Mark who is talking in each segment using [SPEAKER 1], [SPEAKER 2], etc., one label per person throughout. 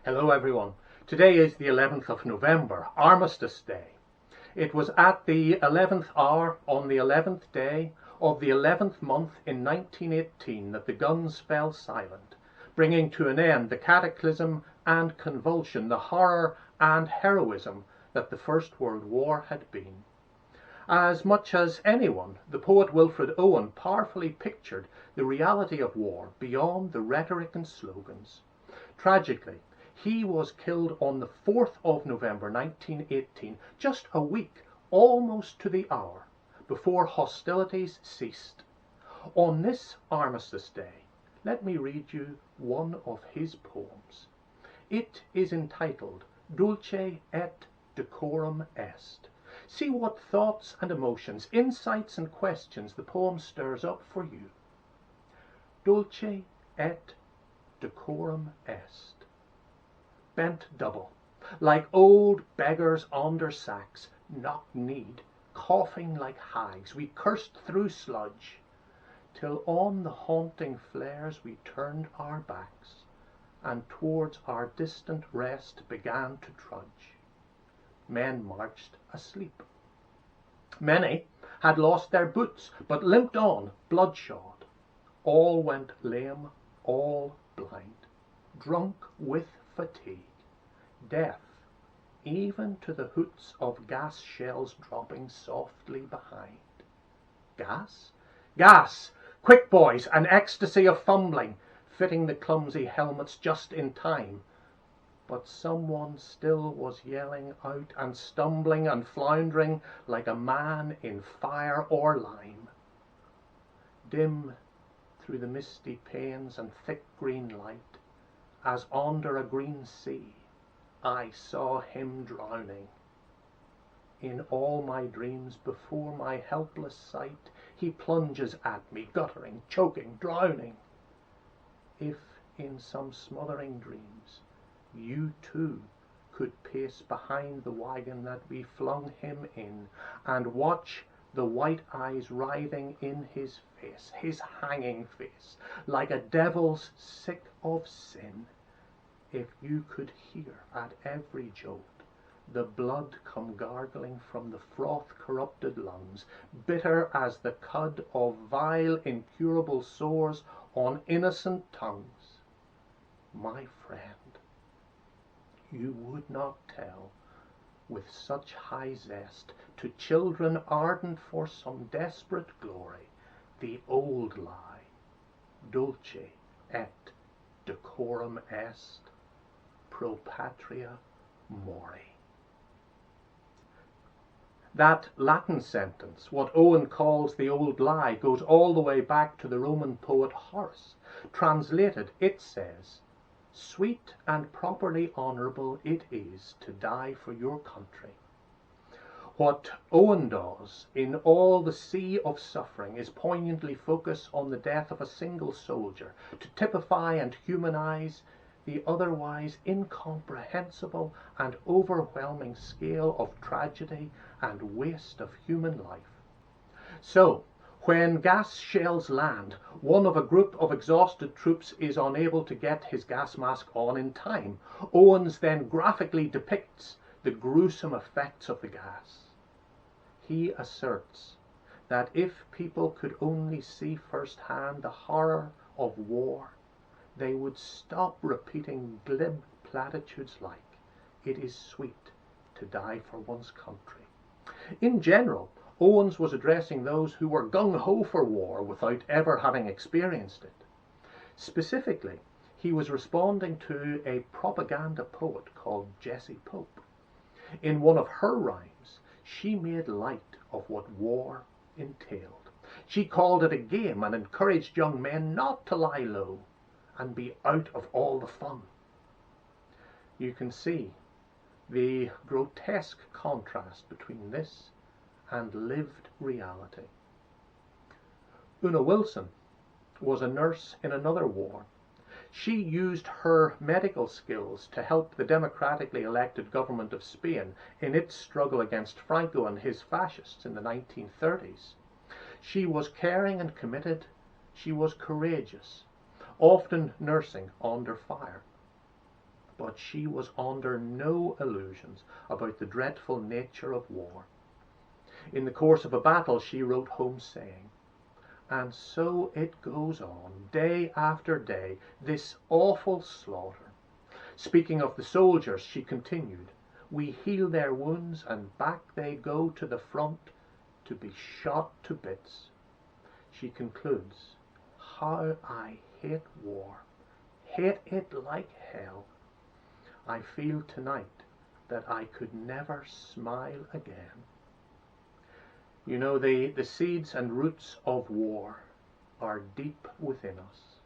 [SPEAKER 1] Hello everyone. Today is the 11th of November, Armistice Day. It was at the 11th hour on the 11th day of the 11th month in 1918 that the guns fell silent, bringing to an end the cataclysm and convulsion, the horror and heroism that the First World War had been. As much as anyone, the poet Wilfred Owen powerfully pictured the reality of war beyond the rhetoric and slogans. Tragically, he was killed on the 4th of November 1918, just a week, almost to the hour, before hostilities ceased. On this Armistice Day, let me read you one of his poems. It is entitled Dulce et Decorum Est. See what thoughts and emotions, insights and questions the poem stirs up for you. Dulce et decorum est. Bent double, like old beggars on their sacks, knock-kneed, coughing like hags, we cursed through sludge, till on the haunting flares we turned our backs, and towards our distant rest began to trudge. Men marched asleep. Many had lost their boots, but limped on, bloodshod. All went lame, all blind, drunk with fatigue. Death, even to the hoots of gas shells dropping softly behind. Gas? Gas! Quick, boys, an ecstasy of fumbling, fitting the clumsy helmets just in time. But someone still was yelling out and stumbling and floundering like a man in fire or lime. Dim through the misty panes and thick green light, as under a green sea, I saw him drowning. In all my dreams, before my helpless sight, he plunges at me, guttering, choking, drowning. If in some smothering dreams you too could pace behind the wagon that we flung him in, and watch the white eyes writhing in his face, his hanging face, like a devil's sick of sin, if you could hear at every jolt the blood come gargling from the froth-corrupted lungs, bitter as the cud of vile, incurable sores on innocent tongues, my friend, you would not tell with such high zest to children ardent for some desperate glory the old lie, dulce et decorum est, pro patria mori. That Latin sentence, what Owen calls the old lie, goes all the way back to the Roman poet Horace. Translated, it says, "Sweet and properly honourable it is to die for your country." What Owen does in all the sea of suffering is poignantly focus on the death of a single soldier, to typify and humanize the otherwise incomprehensible and overwhelming scale of tragedy and waste of human life. So, when gas shells land, one of a group of exhausted troops is unable to get his gas mask on in time. Owens then graphically depicts the gruesome effects of the gas. He asserts that if people could only see firsthand the horror of war, they would stop repeating glib platitudes like, "It is sweet to die for one's country." In general, Owens was addressing those who were gung-ho for war without ever having experienced it. Specifically, he was responding to a propaganda poet called Jessie Pope. In one of her rhymes, she made light of what war entailed. She called it a game and encouraged young men not to lie low and be out of all the fun. You can see the grotesque contrast between this and lived reality. Una Wilson was a nurse in another war. She used her medical skills to help the democratically elected government of Spain in its struggle against Franco and his fascists in the 1930s. She was caring and committed. She was courageous, often nursing under fire. but she was under no illusions about the dreadful nature of war. In the course of a battle, she wrote home saying, "And so it goes on, day after day, this awful slaughter." Speaking of the soldiers, she continued, "We heal their wounds and back they go to the front to be shot to bits." She concludes, "How I hate war, hate it like hell. I feel tonight that I could never smile again." You know, the seeds and roots of war are deep within us.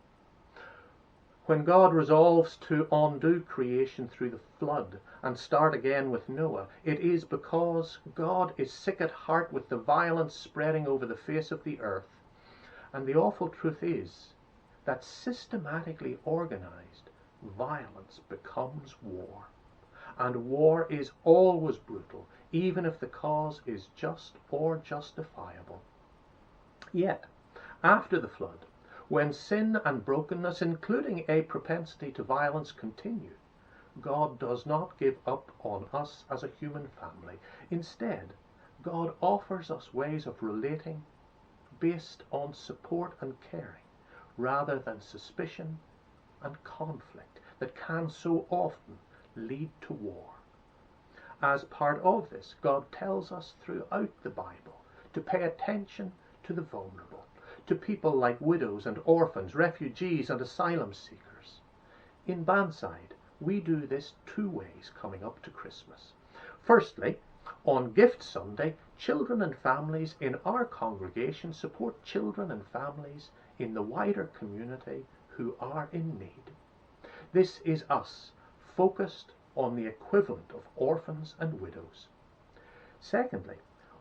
[SPEAKER 1] When God resolves to undo creation through the flood and start again with Noah, it is because God is sick at heart with the violence spreading over the face of the earth. And the awful truth is that systematically organized violence becomes war. And war is always brutal, even if the cause is just or justifiable. Yet, after the flood, when sin and brokenness, including a propensity to violence, continue, God does not give up on us as a human family. Instead, God offers us ways of relating based on support and caring, rather than suspicion and conflict that can so often lead to war. As part of this, God tells us throughout the Bible to pay attention to the vulnerable, to people like widows and orphans, refugees and asylum seekers. In Bandside, we do this two ways coming up to Christmas. Firstly, on Gift Sunday, children and families in our congregation support children and families in the wider community who are in need. This is us, focused on the equivalent of orphans and widows. Secondly,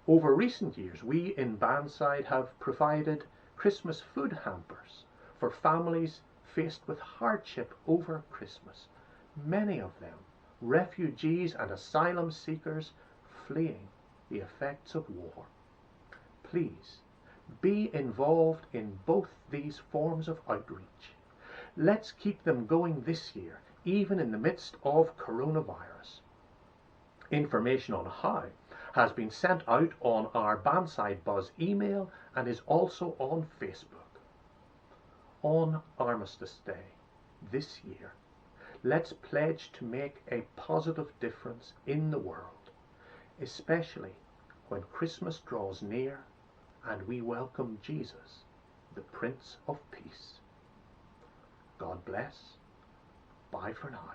[SPEAKER 1] over recent years, we in Bandside have provided Christmas food hampers for families faced with hardship over Christmas, many of them refugees and asylum seekers fleeing the effects of war. Please, be involved in both these forms of outreach. Let's keep them going this year, even in the midst of coronavirus. Information on how has been sent out on our Bandside Buzz email and is also on Facebook. On Armistice Day this year, let's pledge to make a positive difference in the world, especially when Christmas draws near and we welcome Jesus, the Prince of Peace. God bless. Bye for now.